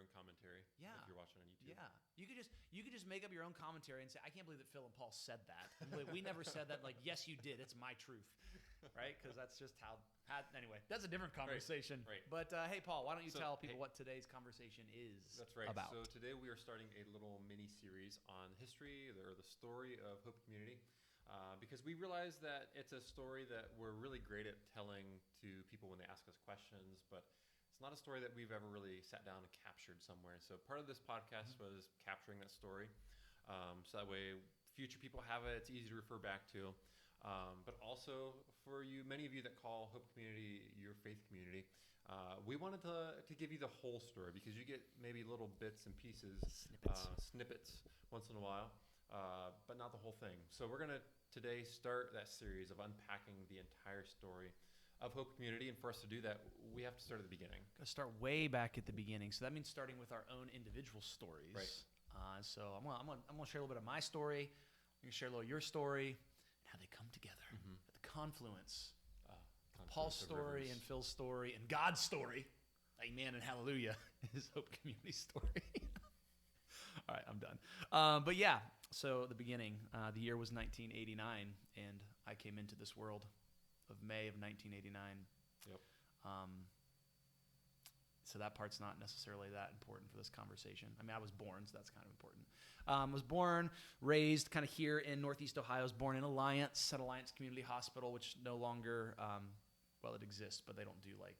your own commentary. Yeah. If you're watching on YouTube. Yeah, you could just make up your own commentary and say, I can't believe that Phil and Paul said that. We never said that. Like, yes, you did. It's my truth, right? Because that's just how. Anyway, that's a different conversation. Right. But hey, Paul, why don't you tell people what today's conversation is? That's right. About? So today we are starting a little mini series on history or the story of Hope Community. Because we realize that it's a story that we're really great at telling to people when they ask us questions, but it's not a story that we've ever really sat down and captured somewhere. So part of this podcast was capturing that story. So that way future people have it, it's easy to refer back to. But also for you, many of you that call Hope Community your faith community, we wanted to give you the whole story because you get maybe little bits and pieces, snippets once in a while, but not the whole thing. So we're going to today start that series of unpacking the entire story of Hope Community. And for us to do that, we have to start at the beginning. Got to start way back at the beginning. So that means starting with our own individual stories. Right. So I'm gonna share a little bit of my story. I'm gonna share a little of your story, and how they come together at the confluence. Paul's story and Phil's story and God's story. Amen and hallelujah is Hope Community story. All right, I'm done. But yeah, so the beginning, the year was 1989, and I came into this world of May of 1989. Yep. So that part's not necessarily that important for this conversation. I mean, I was born, so that's kind of important. I was born, raised kind of here in Northeast Ohio. I was born in Alliance, at Alliance Community Hospital, which no longer, well, it exists, but they don't do like,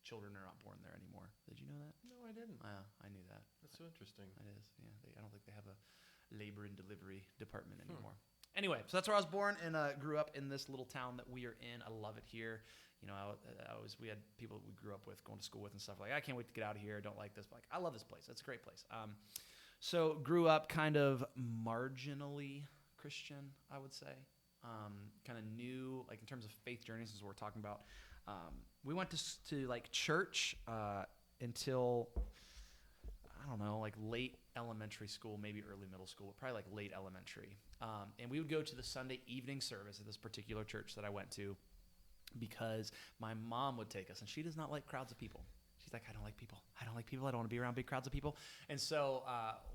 children are not born there anymore. Did you know that? No, I didn't. I knew that. That's so interesting. It is, yeah. I don't think they have a labor and delivery department anymore. Anyway, so that's where I was born and grew up in this little town that we are in. I love it here. You know, we had people that we grew up with, going to school with and stuff. Like, I can't wait to get out of here. I don't like this. But like, I love this place. It's a great place. So grew up kind of marginally Christian, I would say. Kind of new, like in terms of faith journeys, is what we're talking about. We went to like church until, I don't know, like late elementary school, maybe early middle school, but probably like late elementary. And we would go to the Sunday evening service at this particular church that I went to because my mom would take us, and she does not like crowds of people. She's like, I don't like people. I don't like people. I don't want to be around big crowds of people. And so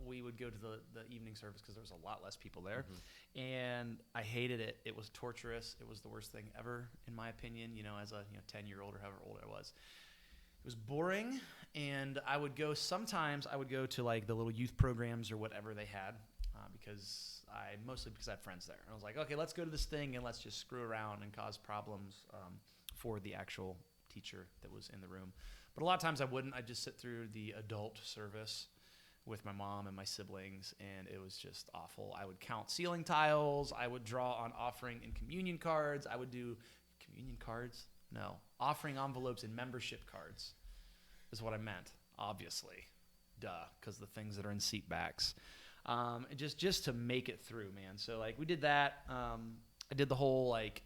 we would go to the evening service because there was a lot less people there. And I hated it. It was torturous. It was the worst thing ever, in my opinion, you know, as a 10-year-old or however old I was. It was boring, and I would go to like the little youth programs or whatever they had because I had friends there. And I was like, okay, let's go to this thing and let's just screw around and cause problems for the actual teacher that was in the room. But a lot of times I wouldn't. I'd just sit through the adult service with my mom and my siblings, and it was just awful. I would count ceiling tiles. I would draw on offering and communion cards. I would do communion cards? No. Offering envelopes and membership cards is what I meant, obviously. Duh, because the things that are in seat backs. Just to make it through, man. So, like, we did that. I did the whole, like,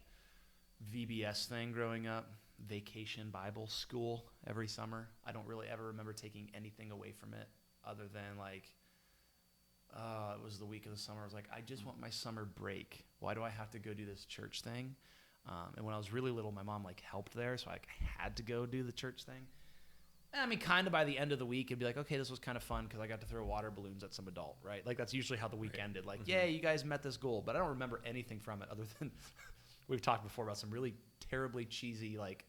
VBS thing growing up. Vacation Bible School every summer. I don't really ever remember taking anything away from it other than like it was the week of the summer. I was like, I just want my summer break. Why do I have to go do this church thing? And when I was really little, my mom like helped there, so I had to go do the church thing. And I mean, kind of by the end of the week, it'd be like, okay, this was kind of fun because I got to throw water balloons at some adult, right? Like that's usually how the week ended. Like, yay, you guys met this goal. But I don't remember anything from it other than we've talked before about some really terribly cheesy like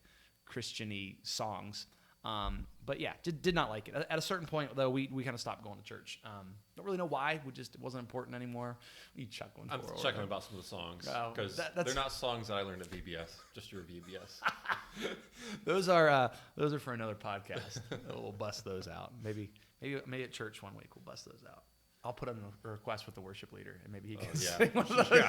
Christian-y songs. But yeah, did not like it. At a certain point, though, we kind of stopped going to church. Don't really know why. It wasn't important anymore. You chuckling? I'm chuckling about some of the songs because they're not songs that I learned at VBS. Just your VBS. Those are for another podcast. We'll bust those out. Maybe at church one week we'll bust those out. I'll put in a request with the worship leader, and maybe he can sing one of those.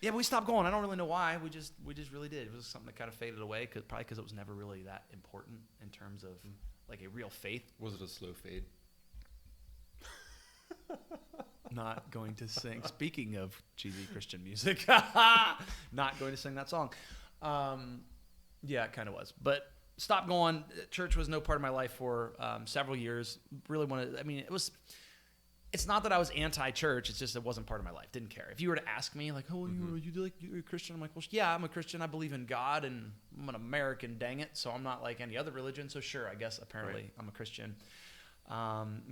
Yeah, but we stopped going. I don't really know why. We just really did. It was something that kind of faded away, probably because it was never really that important in terms of like a real faith. Was it a slow fade? Not going to sing. Speaking of cheesy Christian music, not going to sing that song. Yeah, it kind of was. But stopped going. Church was no part of my life for several years. Really wanted. I mean, it was it's not that I was anti-church. It's just it wasn't part of my life. Didn't care. If you were to ask me, like, oh, you're a Christian? I'm like, well, yeah, I'm a Christian. I believe in God, and I'm an American, dang it. So I'm not like any other religion. So sure, I guess apparently I'm a Christian.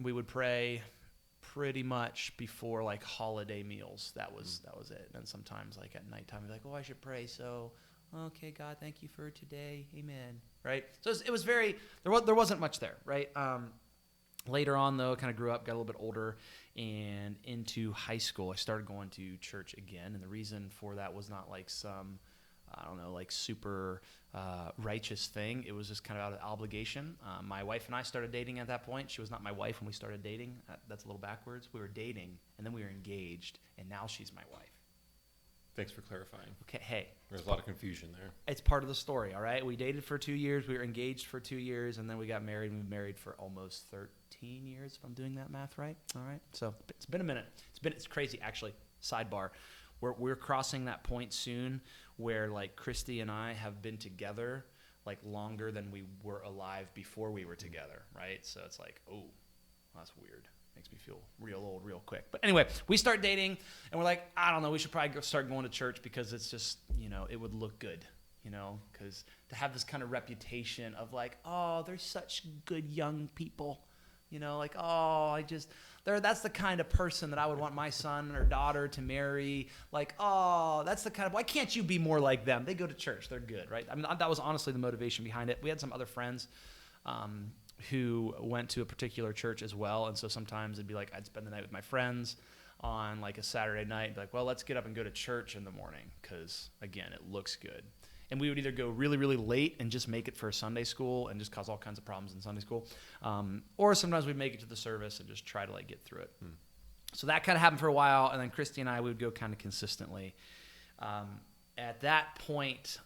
We would pray pretty much before like holiday meals. That was it. And then sometimes like at nighttime, we'd be like, oh, I should pray. So, okay, God, thank you for today. Amen. Right? So it was very, there wasn't much there, right? Later on, though, kind of grew up, got a little bit older, and into high school, I started going to church again. And the reason for that was not like some, I don't know, like super righteous thing. It was just kind of out of obligation. My wife and I started dating at that point. She was not my wife when we started dating. That's a little backwards. We were dating, and then we were engaged, and now she's my wife. Thanks for clarifying. Okay, hey. There's a lot of confusion there. It's part of the story, all right? We dated for 2 years. We were engaged for 2 years, and then we got married. We've been married for almost 13 years, if I'm doing that math right. All right? So it's been a minute. It's crazy, actually. Sidebar. We're crossing that point soon where, like, Christy and I have been together, like, longer than we were alive before we were together, right? So it's like, oh, that's weird. Makes me feel real old real quick. But anyway, we start dating, and we're like, I don't know, we should probably start going to church because it's just, it would look good, because to have this kind of reputation of like, oh, they're such good young people, like, oh, that's the kind of person that I would want my son or daughter to marry. Like, oh, that's the kind of, why can't you be more like them? They go to church. They're good, right? I mean, that was honestly the motivation behind it. We had some other friends who went to a particular church as well. And so sometimes it'd be like, I'd spend the night with my friends on like a Saturday night and be like, well, let's get up and go to church in the morning. Cause again, it looks good. And we would either go really, really late and just make it for Sunday school and just cause all kinds of problems in Sunday school. Or sometimes we'd make it to the service and just try to like get through it. So that kind of happened for a while. And then Christy and I would go kind of consistently. At that point,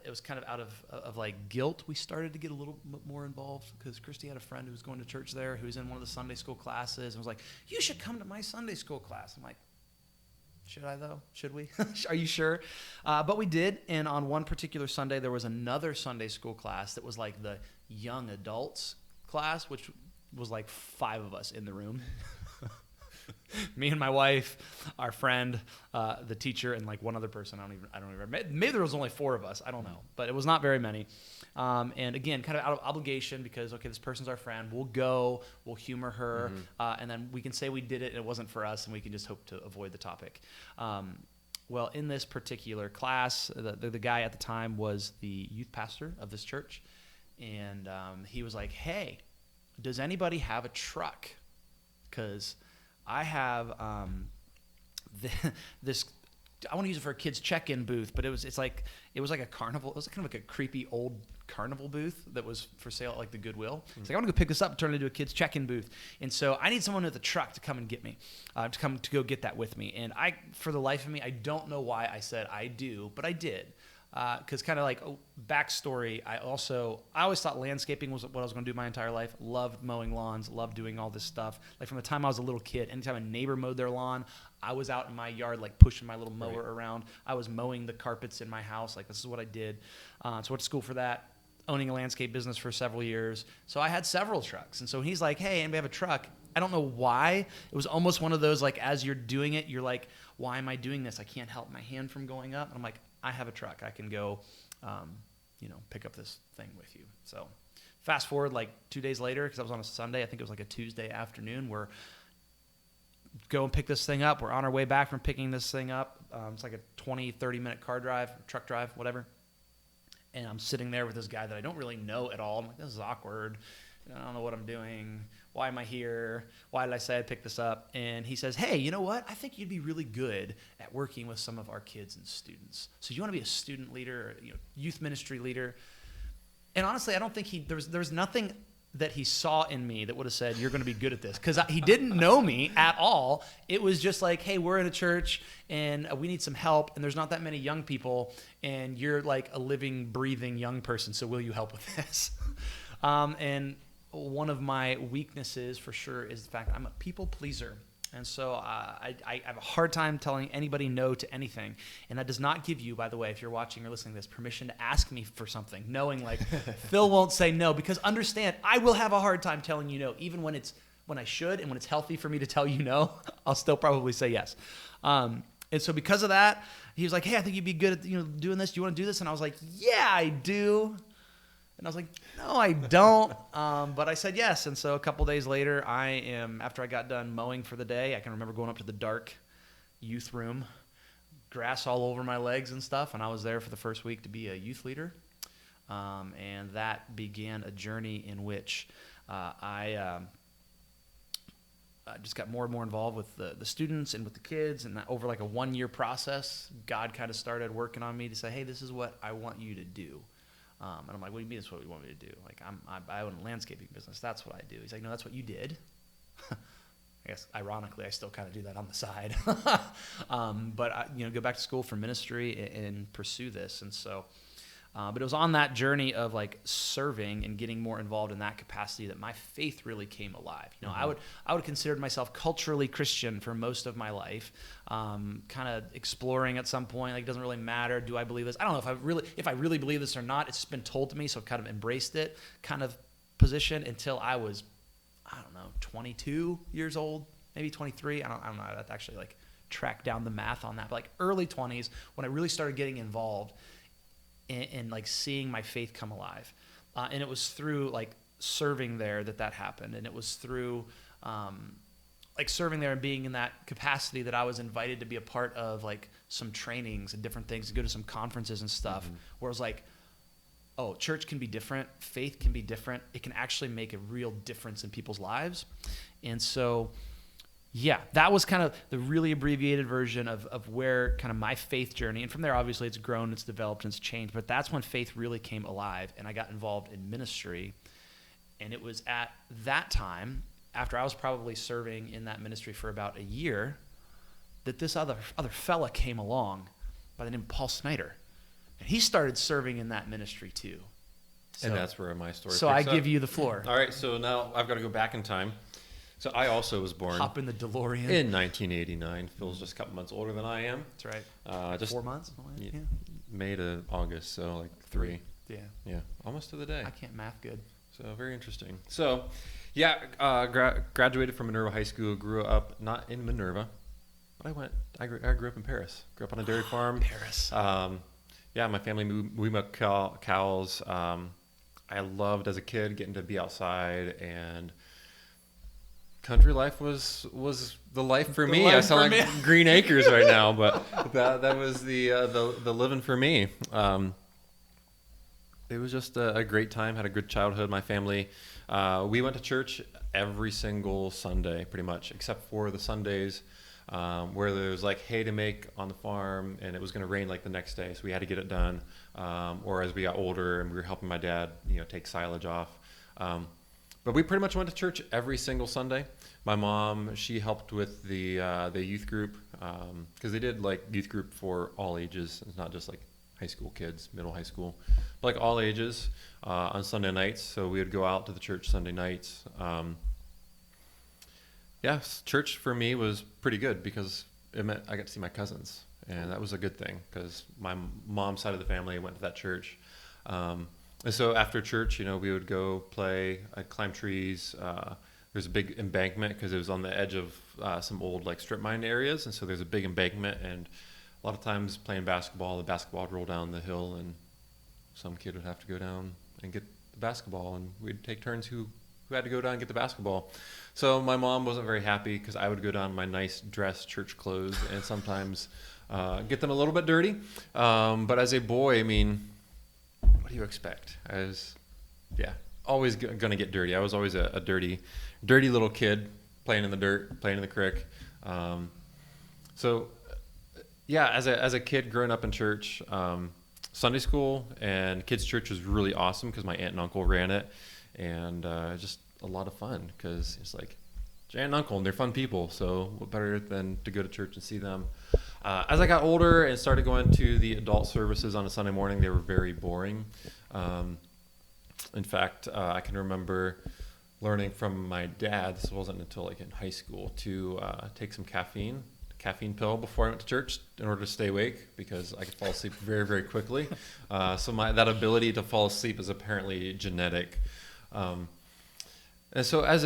it was kind of out of like guilt. We started to get a little bit more involved because Christy had a friend who was going to church there who was in one of the Sunday school classes and was like, you should come to my Sunday school class. I'm like, should I though? Should we? Are you sure? But we did. And on one particular Sunday, there was another Sunday school class that was like the young adults class, which was like 5 of us in the room. Me and my wife, our friend, the teacher, and like one other person. I don't even remember. Maybe there was only 4 of us. I don't know, but it was not very many. And again, kind of out of obligation because okay, this person's our friend. We'll go. We'll humor her, and then we can say we did it and it wasn't for us, and we can just hope to avoid the topic. Well, in this particular class, the guy at the time was the youth pastor of this church, and he was like, "Hey, does anybody have a truck? Because I have this. I want to use it for a kid's check-in booth, but it was like a carnival. It was kind of like a creepy old carnival booth that was for sale at like the Goodwill. It's like I want to go pick this up and turn it into a kid's check-in booth. And so I need someone with a truck to come and get me, to go get that with me. And I, for the life of me, I don't know why I said I do, but I did. Because kind of like backstory, I always thought landscaping was what I was going to do my entire life. Loved mowing lawns, loved doing all this stuff. Like from the time I was a little kid, anytime a neighbor mowed their lawn, I was out in my yard like pushing my little mower around. I was mowing the carpets in my house. Like this is what I did. So I went to school for that, owning a landscape business for several years. So I had several trucks. And so he's like, hey, anybody have a truck? I don't know why. It was almost one of those like as you're doing it, you're like, why am I doing this? I can't help my hand from going up. And I'm like, I have a truck. I can go, pick up this thing with you. So fast forward like 2 days later, because I was on a Sunday. I think it was like a Tuesday afternoon. We're go and pick this thing up. We're on our way back from picking this thing up. It's like a 20, 30-minute car drive, truck drive, whatever. And I'm sitting there with this guy that I don't really know at all. I'm like, this is awkward. I don't know what I'm doing. Why am I here? Why did I say I'd pick this up? And he says, hey, you know what? I think you'd be really good at working with some of our kids and students. So you want to be a student leader or youth ministry leader? And honestly, I don't think there was nothing that he saw in me that would have said, you're going to be good at this. Because he didn't know me at all. It was just like, hey, we're in a church and we need some help. And there's not that many young people. And you're like a living, breathing young person. So will you help with this? And one of my weaknesses for sure is the fact that I'm a people pleaser. And so I have a hard time telling anybody no to anything. And that does not give you, by the way, if you're watching or listening to this, permission to ask me for something, knowing like Phil won't say no. Because understand, I will have a hard time telling you no, even when it's when I should, and when it's healthy for me to tell you no, I'll still probably say yes. And so because of that, he was like, hey, I think you'd be good at doing this. Do you want to do this? And I was like, yeah, I do. And I was like, no, I don't. But I said yes. And so a couple days later, after I got done mowing for the day, I can remember going up to the dark youth room, grass all over my legs and stuff. And I was there for the first week to be a youth leader. And that began a journey in which I just got more and more involved with the students and with the kids. And over like a 1-year process, God kind of started working on me to say, hey, this is what I want you to do. And I'm like, what do you mean that's what you want me to do? Like, I own a landscaping business. That's what I do. He's like, no, that's what you did. I guess, ironically, I still kind of do that on the side. But I, go back to school for ministry and pursue this. And so, but it was on that journey of like serving and getting more involved in that capacity that my faith really came alive. I would consider myself culturally Christian for most of my life, kind of exploring at some point. Like, it doesn't really matter. Do I believe this? I don't know if I really believe this or not. It's just been told to me, so I've kind of embraced it, kind of position until I was, 22 years old, maybe 23. I don't know. I'd actually like track down the math on that. But like early 20s, when I really started getting involved and like seeing my faith come alive. And it was through like serving there that happened. And it was through like serving there and being in that capacity that I was invited to be a part of like some trainings and different things, to go to some conferences and stuff, where it was like, oh, church can be different, faith can be different. It can actually make a real difference in people's lives. And so, yeah, that was kind of the really abbreviated version of where kind of my faith journey. And from there, obviously, it's grown, it's developed, and it's changed. But that's when faith really came alive, and I got involved in ministry. And it was at that time, after I was probably serving in that ministry for about a year, that this other fella came along by the name of Paul Snyder. And he started serving in that ministry too. And that's where my story So picks I give you the floor. All right, so now I've got to go back in time. So I also was born Hop in the DeLorean. in 1989. Phil's just a couple months older than I am. That's right. Just 4 months? Yeah. May to August, so like 3. Yeah. Yeah, almost to the day. I can't math good. So very interesting. So, yeah, graduated from Minerva High School. Grew up not in Minerva, but I grew up in Paris. Grew up on a dairy farm. Paris. Yeah, my family we milked cows. I loved as a kid getting to be outside, and country life was the life for me. I sound like Green Acres right now, but that was the living for me. It was just a great time. Had a good childhood. My family, we went to church every single Sunday, pretty much, except for the Sundays where there was like hay to make on the farm, and it was going to rain like the next day, so we had to get it done. Or as we got older and we were helping my dad, take silage off. But we pretty much went to church every single Sunday. My mom, she helped with the youth group, because they did like youth group for all ages. It's not just like high school kids, middle high school, but like all ages on Sunday nights. So we would go out to the church Sunday nights. Church for me was pretty good because it meant I got to see my cousins, and that was a good thing because my mom's side of the family went to that church. And so after church, we would go play. I'd climb trees. There's a big embankment because it was on the edge of some old like strip mine areas, and so there's a big embankment. And a lot of times playing basketball, the basketball would roll down the hill, and some kid would have to go down and get the basketball, and we'd take turns who had to go down and get the basketball. So my mom wasn't very happy because I would go down in my nice dress church clothes and sometimes get them a little bit dirty. But as a boy, what do you expect? Always gonna get dirty. I was always a dirty little kid playing in the dirt, playing in the creek. As a kid growing up in church, Sunday school and kids' church was really awesome because my aunt and uncle ran it, and just a lot of fun because it's like aunt and uncle, and they're fun people. So what better than to go to church and see them? As I got older and started going to the adult services on a Sunday morning, they were very boring. In fact, I can remember learning from my dad, this wasn't until like in high school, to take some caffeine pill before I went to church in order to stay awake because I could fall asleep very, very quickly. So that ability to fall asleep is apparently genetic. And so as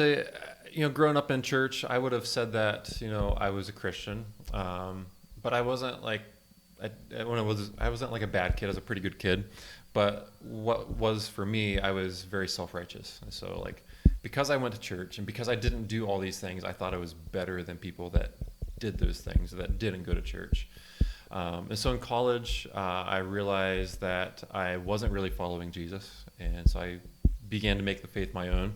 growing up in church, I would have said that, I was a Christian, but I wasn't like, I wasn't like a bad kid. I was a pretty good kid. But what was for me, I was very self-righteous. And so like, because I went to church and because I didn't do all these things, I thought I was better than people that did those things, that didn't go to church. And so in college, I realized that I wasn't really following Jesus. And so I began to make the faith my own.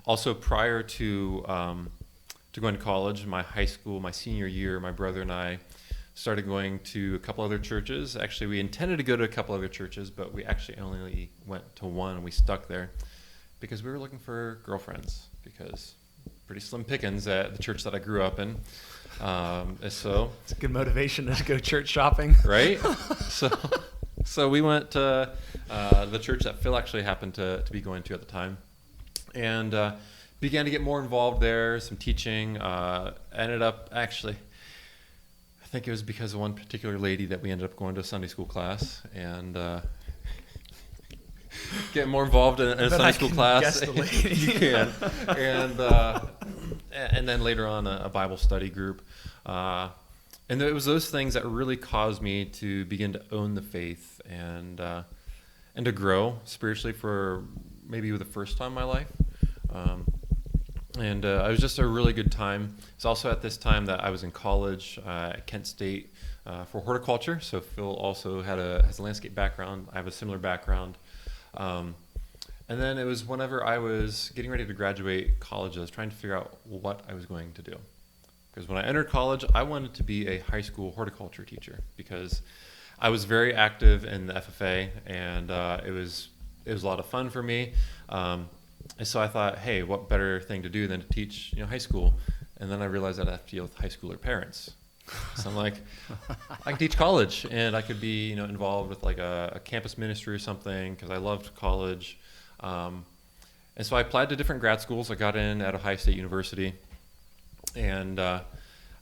Also, prior to going to college, in my high school, my senior year, my brother and I started going to a couple other churches. Actually, we intended to go to a couple other churches, but we actually only went to one, and we stuck there because we were looking for girlfriends, because pretty slim pickings at the church that I grew up in. So it's a good motivation to go church shopping. Right? So we went to the church that Phil actually happened to be going to at the time, and began to get more involved there, some teaching. Ended up actually, I think it was because of one particular lady that we ended up going to a Sunday school class and getting more involved in a Sunday school class. Guess the lady. You can. And then later on a Bible study group. And it was those things that really caused me to begin to own the faith and to grow spiritually for maybe the first time in my life. And it was just a really good time. It's also at this time that I was in college at Kent State for horticulture. So Phil also has a landscape background. I have a similar background. And then it was whenever I was getting ready to graduate college, I was trying to figure out what I was going to do. Because when I entered college, I wanted to be a high school horticulture teacher because I was very active in the FFA, and it was a lot of fun for me. And so I thought, hey, what better thing to do than to teach high school? And then I realized that I have to deal with high schooler parents. So I'm like, I can teach college, and I could be involved with like a campus ministry or something because I loved college. And so I applied to different grad schools. I got in at Ohio State University. And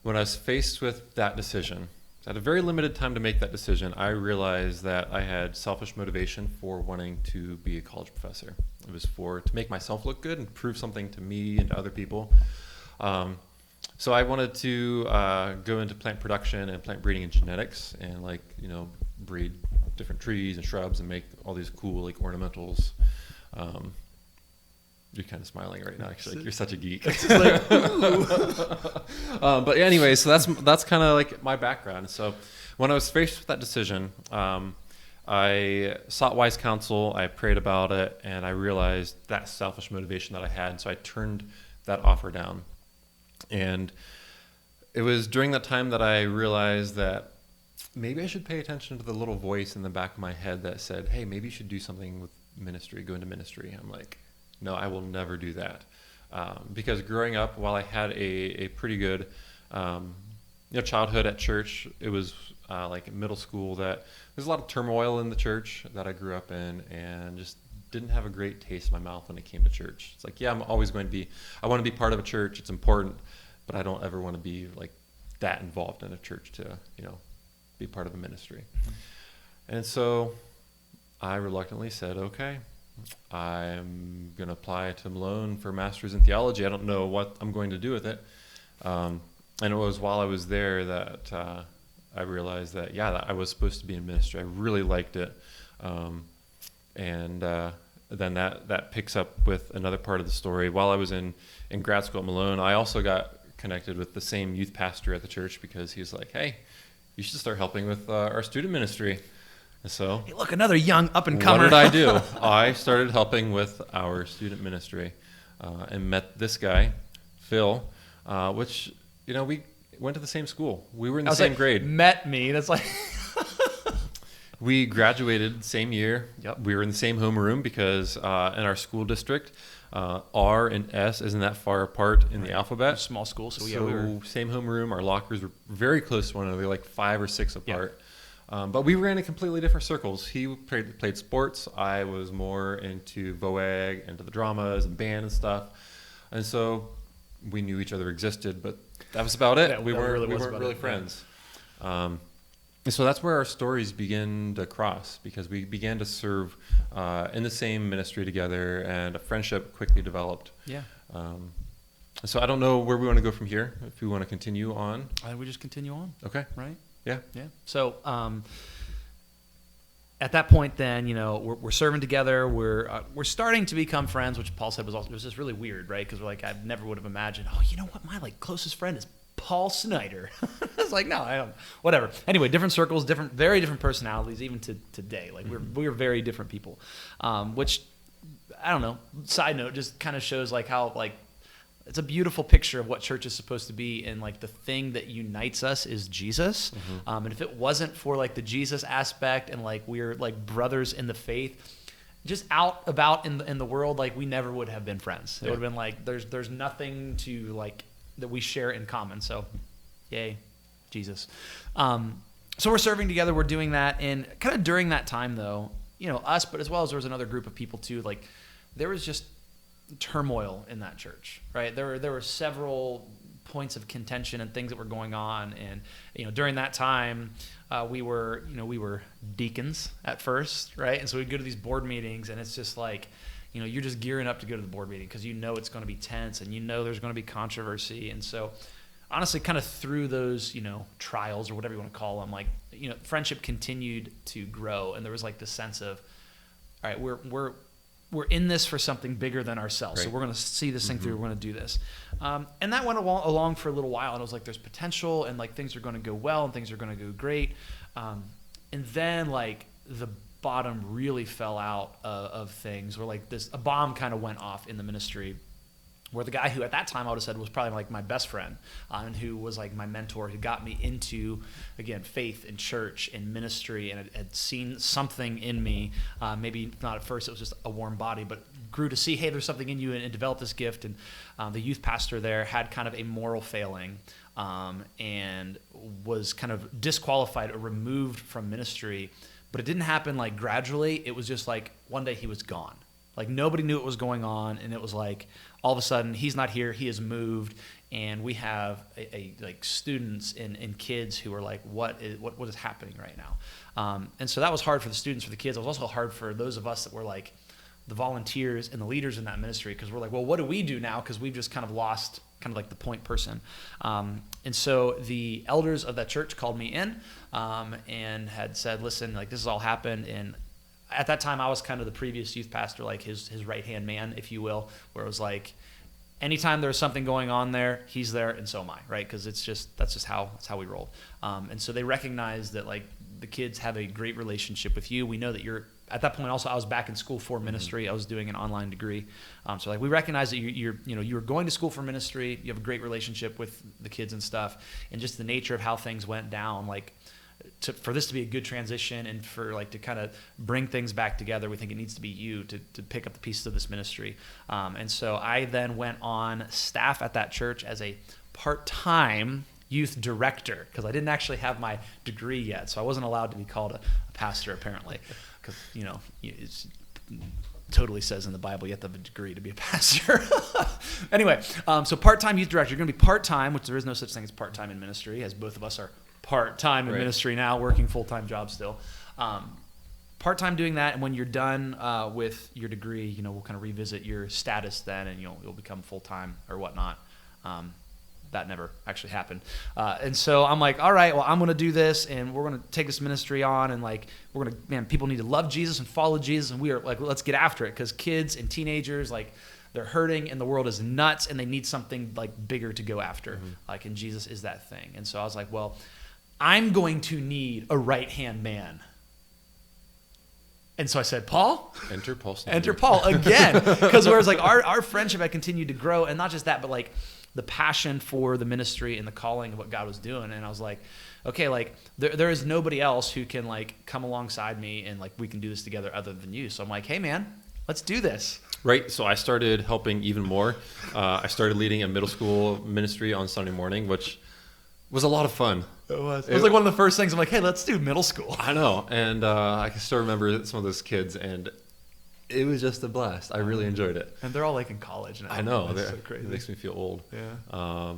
when I was faced with that decision, I had a very limited time to make that decision. I realized that I had selfish motivation for wanting to be a college professor. It was to make myself look good and prove something to me and to other people. So I wanted to go into plant production and plant breeding and genetics, and breed different trees and shrubs and make all these cool ornamentals. You're kind of smiling right now, actually. Like you're such a geek. But anyway, so that's kind of like my background. So when I was faced with that decision, I sought wise counsel. I prayed about it, and I realized that selfish motivation that I had. So I turned that offer down. And it was during that time that I realized that maybe I should pay attention to the little voice in the back of my head that said, hey, maybe you should do something with ministry, go into ministry. I'm like, no, I will never do that. Because growing up, while I had a pretty good childhood at church, it was like middle school that there's a lot of turmoil in the church that I grew up in, and just didn't have a great taste in my mouth when it came to church. It's like, yeah, I want to be part of a church. It's important, but I don't ever want to be like that involved in a church to, be part of a ministry. Mm-hmm. And so I reluctantly said, okay, I'm going to apply to Malone for a master's in theology. I don't know what I'm going to do with it. And it was while I was there that I realized that, that I was supposed to be in ministry. I really liked it. And then that picks up with another part of the story. While I was in grad school at Malone, I also got connected with the same youth pastor at the church because he was like, hey, you should start helping with our student ministry. And so, hey, look, another young up-and-comer. What did I do? I started helping with our student ministry and met this guy, Phil, which, we went to the same school. We were in the same grade. Met me. That's like... We graduated same year. Yep. We were in the same homeroom because in our school district, R and S isn't that far apart in the alphabet. Small school, so we were same homeroom. Our lockers were very close to one another, like 5 or 6 apart. Yep. But we ran in completely different circles. He played sports. I was more into VOAG, into the dramas and band and stuff. And so we knew each other existed, but that was about it. Yeah, we weren't really friends. Yeah. And so that's where our stories begin to cross, because we began to serve in the same ministry together, and a friendship quickly developed. Yeah. So I don't know where we want to go from here. If we want to continue on. We just continue on. Okay. Right? Yeah. Yeah. So at that point, then, you know, we're serving together. We're starting to become friends, which Paul said it was just really weird, right? Because we're like, I never would have imagined. Oh, you know what? My like closest friend is Paul Snyder. I was like, no, I don't. Whatever. Anyway, different circles, very different personalities, even to today. Like we're very different people, which I don't know. Side note, just kind of shows like how like it's a beautiful picture of what church is supposed to be, and like the thing that unites us is Jesus. And if it wasn't for like the Jesus aspect and like we're like brothers in the faith, just out about in the world, like we never would have been friends. It would have been like there's nothing to like that we share in common. So, yay, Jesus. So we're serving together. We're doing that, and kind of during that time, though, you know, us, but as well as there was another group of people too. Like there was just turmoil in that church, right? There were several points of contention and things that were going on, and you know, during that time, we were deacons at first, right? And so we'd go to these board meetings, and it's just like, you know, you're just gearing up to go to the board meeting because you know it's going to be tense and you know there's going to be controversy. And so honestly, kind of through those, you know, trials or whatever you want to call them, like, you know, friendship continued to grow, and there was like this sense of, all right, we're in this for something bigger than ourselves. Right. So we're going to see this thing through. We're going to do this. And that went along for a little while, and it was like there's potential, and like things are going to go well, and things are going to go great. And then like the bottom really fell out of things, where like a bomb kind of went off in the ministry, where the guy who at that time I would have said was probably like my best friend, and who was like my mentor, who got me into, again, faith and church and ministry, and had seen something in me. Maybe not at first, it was just a warm body, but grew to see, hey, there's something in you, and developed this gift. And the youth pastor there had kind of a moral failing, and was kind of disqualified or removed from ministry. But it didn't happen like gradually. It was just like one day he was gone. Like nobody knew what was going on, and it was like all of a sudden he's not here. He has moved, and we have like students and kids who are like, what is happening right now? And so that was hard for the students, for the kids. It was also hard for those of us that were like the volunteers and the leaders in that ministry, because we're like, well, what do we do now? Because we've just kind of lost kind of like the point person. And so the elders of that church called me in, and had said, listen, like this has all happened. And at that time I was kind of the previous youth pastor, like his right-hand man, if you will, where it was like, anytime there's something going on there, he's there, and so am I, right? Because that's just how we rolled. And so they recognized that like the kids have a great relationship with you. We know that you're, at that point also I was back in school for ministry. I was doing an online degree. So like we recognize that you were going to school for ministry. You have a great relationship with the kids and stuff, and just the nature of how things went down, like for this to be a good transition, and for like to kind of bring things back together, we think it needs to be you to pick up the pieces of this ministry. And so I then went on staff at that church as a part-time youth director, because I didn't actually have my degree yet, so I wasn't allowed to be called a pastor apparently, because you know it's totally says in the Bible you have to have a degree to be a pastor. Anyway, so part-time youth director. You're going to be part-time, which there is no such thing as part-time in ministry, as both of us are part-time in ministry now, working full-time jobs still. Part-time doing that, and when you're done with your degree, you know, we'll kind of revisit your status then, and you'll become full-time or whatnot. That never actually happened. And so I'm like, all right, well, I'm going to do this, and we're going to take this ministry on, and like, we're going to, man, people need to love Jesus and follow Jesus, and we are like, let's get after it, because kids and teenagers, like, they're hurting, and the world is nuts, and they need something like bigger to go after. Like, and Jesus is that thing. And so I was like, well, I'm going to need a right-hand man. And so I said, Paul? Enter Paul Snyder. Enter Paul again. Because whereas like our friendship had continued to grow, and not just that, but like the passion for the ministry and the calling of what God was doing. And I was like, okay, like there is nobody else who can like come alongside me, and like we can do this together other than you. So I'm like, hey man, let's do this. Right. So I started helping even more. I started leading a middle school ministry on Sunday morning, which was a lot of fun. It was like one of the first things. I'm like, hey, let's do middle school. I know. And I can still remember some of those kids, and it was just a blast. I really enjoyed it. And they're all like in college now. I know. That's so crazy. It makes me feel old. Yeah.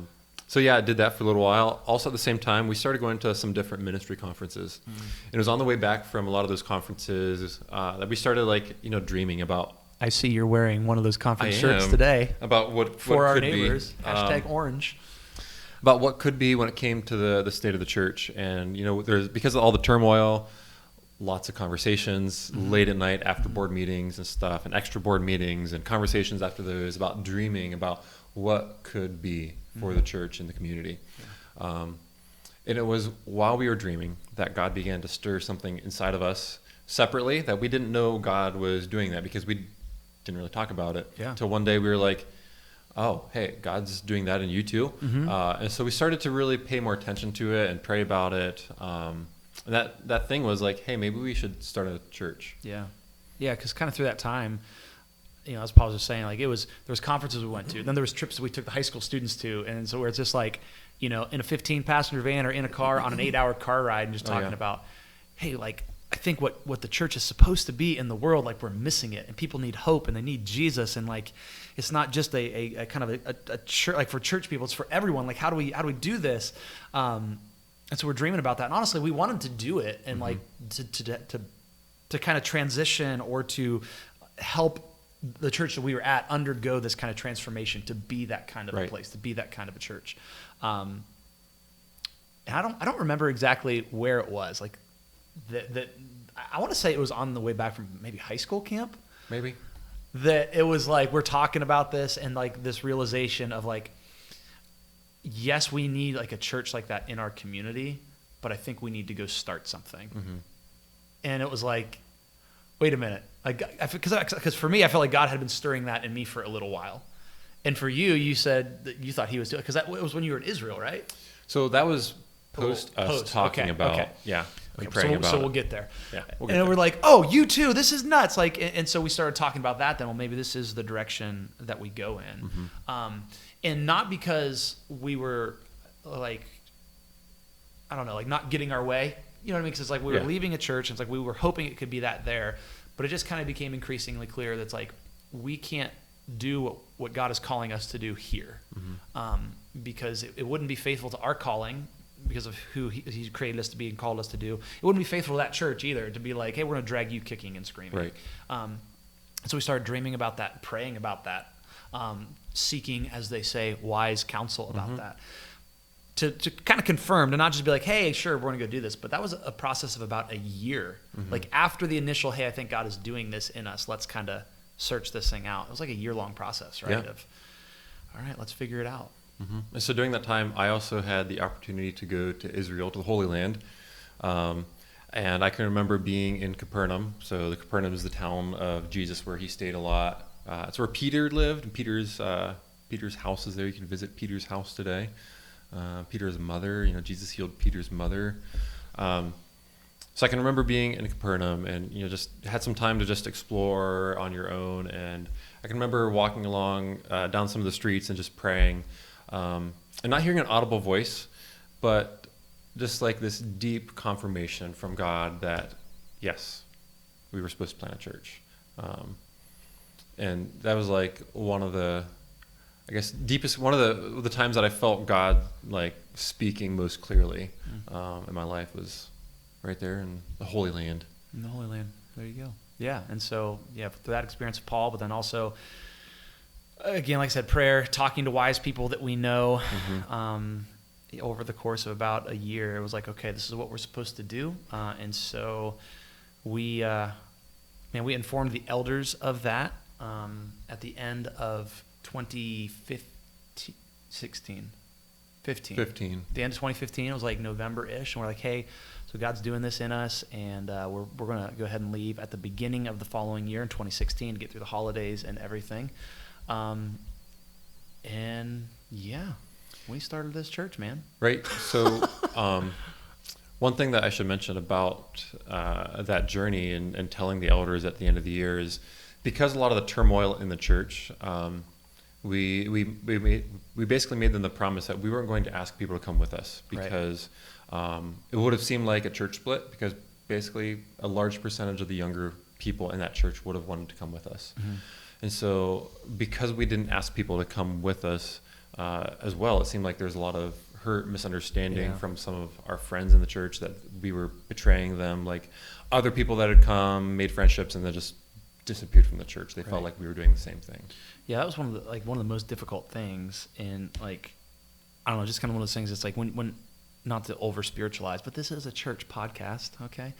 So yeah, I did that for a little while. Also at the same time, we started going to some different ministry conferences. And it was on the way back from a lot of those conferences that we started like, you know, dreaming about I see you're wearing one of those conference I shirts am. today About what for our could neighbors. be, Hashtag orange. about what could be when it came to the state of the church. And, there's, because of all the turmoil, lots of conversations late at night after board meetings and stuff, and extra board meetings and conversations after those about dreaming about what could be for the church and the community. And it was while we were dreaming that God began to stir something inside of us separately, that we didn't know God was doing that because we didn't really talk about it. Yeah. Until one day we were like, oh, hey, God's doing that in you too. And so we started to really pay more attention to it and pray about it. And that thing was like, hey, maybe we should start a church. Yeah. Yeah, because kind of through that time, as Paul was just saying, like there was conferences we went to, then there was trips that we took the high school students to, and so where it's just like, in a 15-passenger van or in a car on an 8-hour car ride and just talking about, hey, like, I think what the church is supposed to be in the world, like we're missing it, and people need hope and they need Jesus, and like it's not just a kind of a church, like for church people, it's for everyone. Like how do we do this? And so we're dreaming about that, and honestly, we wanted to do it and like to kind of transition or to help the church that we were at undergo this kind of transformation to be that kind of a place, to be that kind of a church. And I don't remember exactly where it was. Like that I want to say it was on the way back from maybe high school camp. Maybe. That it was like we're talking about this and like this realization of like, yes, we need like a church like that in our community, but I think we need to go start something. And it was like, wait a minute, because for me, I felt like God had been stirring that in me for a little while. And for you, you said that you thought he was doing, because that was when you were in Israel, right? So that was post us talking about, praying about so it. we'll get there. Yeah, and we're like, oh, you too, this is nuts. Like, and so we started talking about that then, well, maybe this is the direction that we go in. And not because we were like, I don't know, like not getting our way. You know what I mean? Because it's like we were leaving a church, and it's like we were hoping it could be that there. But it just kind of became increasingly clear that's like we can't do what God is calling us to do here, because it wouldn't be faithful to our calling because of who he created us to be and called us to do. It wouldn't be faithful to that church either to be like, hey, we're going to drag you kicking and screaming. Right. So we started dreaming about that, praying about that, seeking, as they say, wise counsel about that. To kind of confirm, to not just be like, hey, sure, we're going to go do this. But that was a process of about a year. Like after the initial, hey, I think God is doing this in us, let's kind of search this thing out. It was like a year-long process, right? Yeah. Of, all right, let's figure it out. And so during that time, I also had the opportunity to go to Israel, to the Holy Land. And I can remember being in Capernaum. So the Capernaum is the town of Jesus where he stayed a lot. It's where Peter lived, and Peter's house is there. You can visit Peter's house today. Peter's mother, Jesus healed Peter's mother. So I can remember being in Capernaum and, just had some time to just explore on your own. And I can remember walking along down some of the streets and just praying, and not hearing an audible voice, but just like this deep confirmation from God that, yes, we were supposed to plant a church. And that was like one of the, I guess, one of the times that I felt God like speaking most clearly in my life was right there in the Holy Land. In the Holy Land. There you go. Yeah. And so, through that experience of Paul, but then also, again, like I said, prayer, talking to wise people that we know over the course of about a year, it was like, okay, this is what we're supposed to do. And so we informed the elders of that at the end of 2015. The end of 2015, it was like November-ish, and we're like, hey, so God's doing this in us, and we're going to go ahead and leave at the beginning of the following year in 2016 to get through the holidays and everything. And we started this church, man. Right. So one thing that I should mention about that journey and telling the elders at the end of the year is because a lot of the turmoil in the church, we basically made them the promise that we weren't going to ask people to come with us because it would have seemed like a church split, because basically a large percentage of the younger people in that church would have wanted to come with us. And so because we didn't ask people to come with us as well, it seemed like there's a lot of hurt, misunderstanding from some of our friends in the church that we were betraying them, like other people that had come, made friendships, and then just disappeared from the church. They felt Right. like we were doing the same thing. Yeah, that was one of the most difficult things, and like, I don't know, just kind of one of those things. It's like when not to over spiritualize, but this is a church podcast, okay?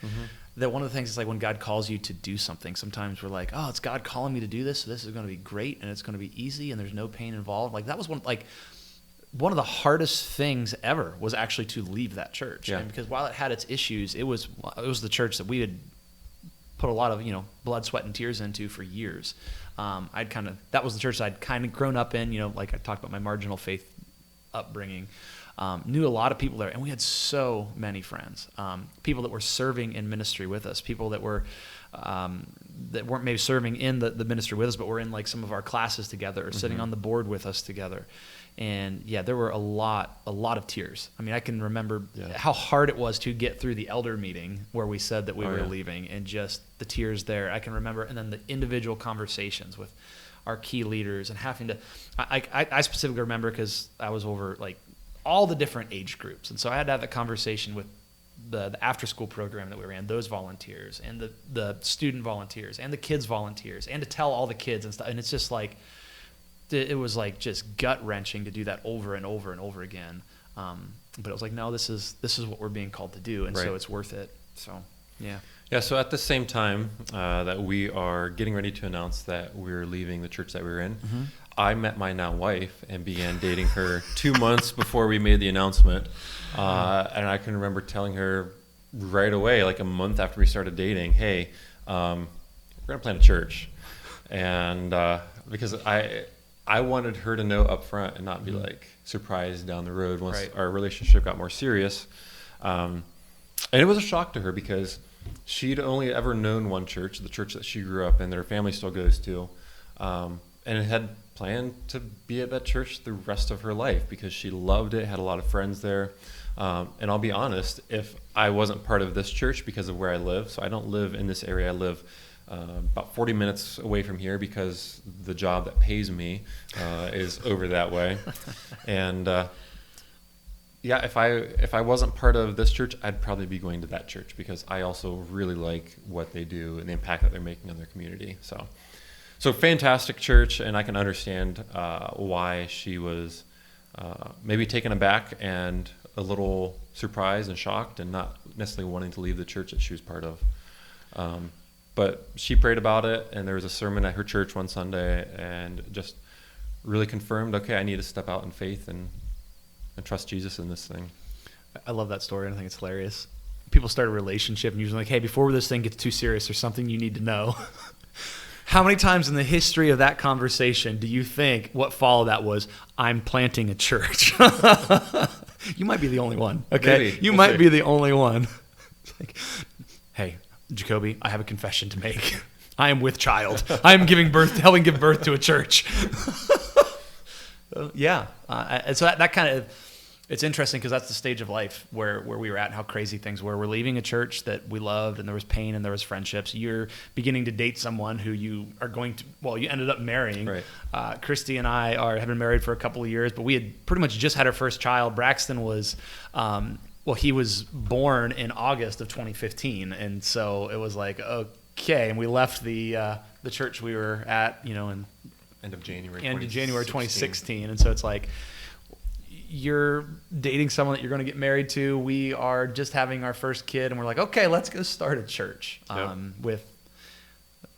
That one of the things is like when God calls you to do something. Sometimes we're like, oh, it's God calling me to do this, so this is going to be great, and it's going to be easy, and there's no pain involved. Like that was one of the hardest things ever was actually to leave that church. Yeah. And because while it had its issues, it was the church that we had put a lot of blood, sweat, and tears into for years. That was the church I'd kind of grown up in. Like I talked about my marginal faith upbringing. Knew a lot of people there, and we had so many friends. People that were serving in ministry with us, people that were that weren't maybe serving in the ministry with us, but were in like some of our classes together, or sitting on the board with us together. And yeah, there were a lot of tears. I mean, I can remember how hard it was to get through the elder meeting where we said that we were leaving, and just the tears there. I can remember, and then the individual conversations with our key leaders, and having to. I specifically remember because I was over like all the different age groups, and so I had to have a conversation with the after school program that we ran, those volunteers, and the student volunteers, and the kids volunteers, and to tell all the kids and stuff. And it's just like. It was like just gut wrenching to do that over and over and over again, but it was like, no, this is what we're being called to do, and so it's worth it. So yeah. So at the same time that we are getting ready to announce that we're leaving the church that we were in, I met my now wife and began dating her 2 months before we made the announcement, and I can remember telling her right away, like a month after we started dating, hey, we're gonna plant a church, and because I wanted her to know up front and not be like surprised down the road once our relationship got more serious. And it was a shock to her because she'd only ever known one church, the church that she grew up in, that her family still goes to, and had planned to be at that church the rest of her life because she loved it, had a lot of friends there. And I'll be honest, if I wasn't part of this church because of where I live, so I don't live in this area, I live about 40 minutes away from here because the job that pays me is over that way. And yeah, if I wasn't part of this church, I'd probably be going to that church because I also really like what they do and the impact that they're making on their community. So fantastic church, and I can understand why she was maybe taken aback and a little surprised and shocked and not necessarily wanting to leave the church that she was part of. But she prayed about it, and there was a sermon at her church one Sunday, and just really confirmed, okay, I need to step out in faith and trust Jesus in this thing. I love that story, and I think it's hilarious. People start a relationship, and usually like, hey, before this thing gets too serious, there's something you need to know. How many times in the history of that conversation do you think what followed that was, I'm planting a church? You might be the only one, okay? Maybe. You might be the only one. It's like, hey, Jacoby, I have a confession to make. I am with child. I am helping give birth to a church. Yeah. And so that kind of, it's interesting because that's the stage of life where we were at and how crazy things were. We're leaving a church that we loved, and there was pain and there was friendships. You're beginning to date someone who you are going to, well, you ended up marrying. Right. Christy and I have been married for a couple of years, but we had pretty much just had our first child. Braxton was, he was born in August of 2015, and so it was like, okay, and we left the church we were at, in End of January 2016, and so it's like, you're dating someone that you're going to get married to. We are just having our first kid, and we're like, okay, let's go start a church with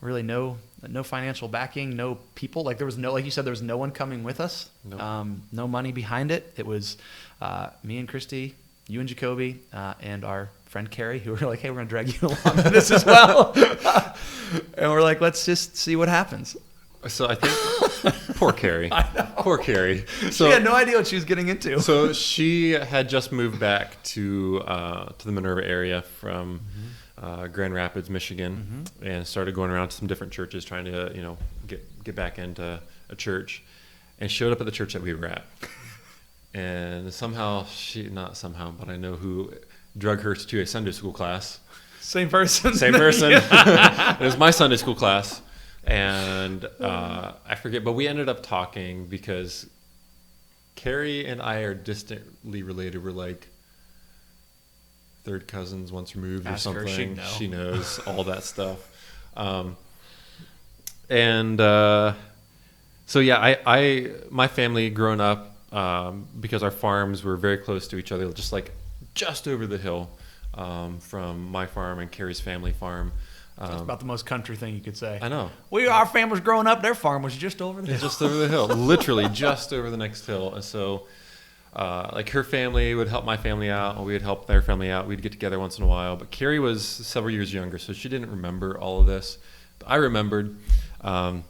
really no financial backing, no people. Like there was no, like you said, there was no one coming with us. Nope. No money behind it. It was me and Christy, you and Jacoby, and our friend Carrie, who were like, hey, we're going to drag you along to this as well. And we're like, let's just see what happens. So I think, poor Carrie. I know. Poor Carrie. So, she had no idea what she was getting into. So she had just moved back to the Minerva area from Grand Rapids, Michigan, and started going around to some different churches trying to, get back into a church, and showed up at the church that we were at. And somehow, not somehow, but I know who drug her to a Sunday school class. Same person. Same person. It was my Sunday school class. And I forget, but we ended up talking because Carrie and I are distantly related. We're like third cousins once removed or something. Her, she knows all that stuff. And so yeah, my family growing up, because our farms were very close to each other, just over the hill from my farm and Carrie's family farm. That's about the most country thing you could say. I know. Our family was growing up, their farm was just over the hill. Just over the hill, literally just over the next hill. And so, like her family would help my family out, and we would help their family out. We'd get together once in a while. But Carrie was several years younger, so she didn't remember all of this. But I remembered. And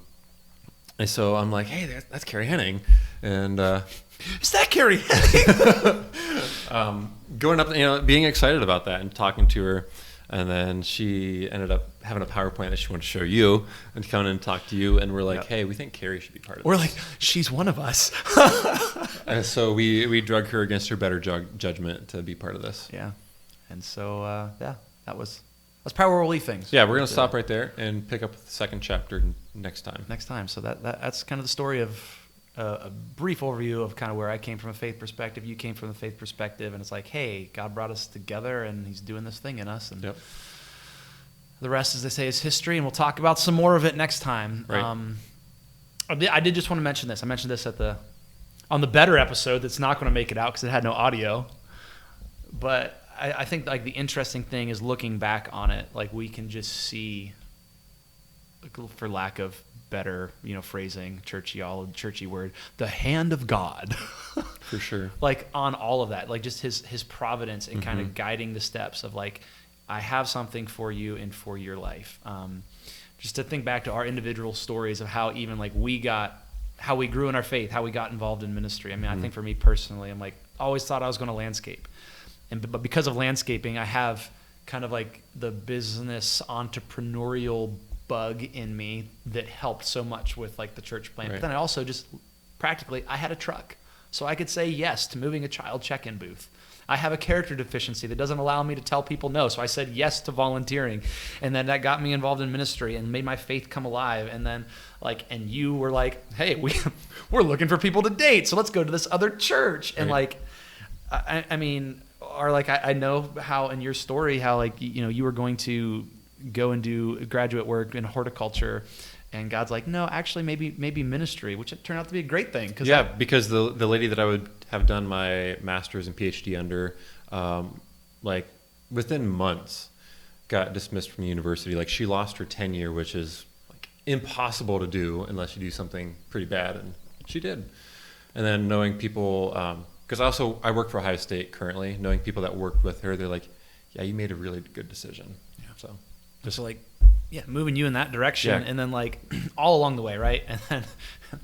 so I'm like, hey, that's Carrie Henning. And is that Carrie Henning? Going up, being excited about that and talking to her. And then she ended up having a PowerPoint that she wanted to show you and come in and talk to you. And we're like, hey, we think Carrie should be part of this. We're like, she's one of us. And so we drug her against her better judgment to be part of this. Yeah. And so, that's probably where we'll leave things. Yeah, we're going to stop right there and pick up the second chapter next time. So that's kind of the story of a brief overview of kind of where I came from a faith perspective. You came from a faith perspective, and it's like, hey, God brought us together, and He's doing this thing in us. And yep. The rest, as they say, is history, and we'll talk about some more of it next time. Right. I did just want to mention this. I mentioned this on the better episode that's not going to make it out because it had no audio. But I think like the interesting thing is looking back on it, like we can just see, for lack of better, phrasing, churchy word, the hand of God. For sure. Like on all of that, like just his providence and kind of guiding the steps of like, I have something for you and for your life. Just to think back to our individual stories of how even like how we grew in our faith, how we got involved in ministry. I mean, I think for me personally, I'm like, always thought I was going to landscape. But because of landscaping, I have kind of like the business entrepreneurial bug in me that helped so much with like the church plant. Right. But then I also just practically, I had a truck. So I could say yes to moving a child check-in booth. I have a character deficiency that doesn't allow me to tell people no. So I said yes to volunteering. And then that got me involved in ministry and made my faith come alive. And then and you were like, hey, we're looking for people to date. So let's go to this other church. And right. I mean, or like, I know how in your story, how like, you were going to go and do graduate work in horticulture. And God's like, no, actually, maybe ministry, which it turned out to be a great thing. Because the lady that I would have done my master's and PhD under, within months, got dismissed from the university. Like she lost her tenure, which is like impossible to do unless you do something pretty bad, and she did. And then knowing people, because I work for Ohio State currently, knowing people that worked with her, they're like, yeah, you made a really good decision. Yeah. So just like. Yeah, moving you in that direction, yeah. And then like all along the way, right? And then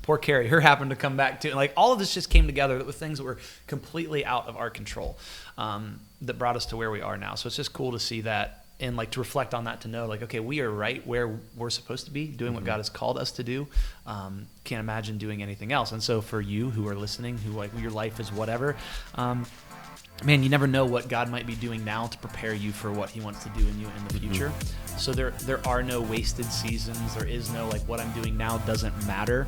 poor Carrie, her happened to come back too. And like all of this just came together with things that were completely out of our control, that brought us to where we are now. So it's just cool to see that and like to reflect on that, to know like, okay, we are right where we're supposed to be, doing what God has called us to do. Can't imagine doing anything else. And so for you who are listening, who like your life is whatever, man, you never know what God might be doing now to prepare you for what He wants to do in you in the future. So there are no wasted seasons. There is no like what I'm doing now doesn't matter.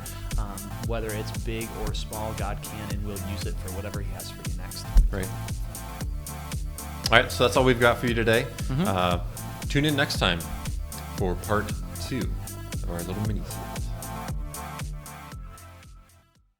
Whether it's big or small, God can and will use it for whatever He has for you next. Right. All right, so that's all we've got for you today. Tune in next time for part 2 of our little mini-series.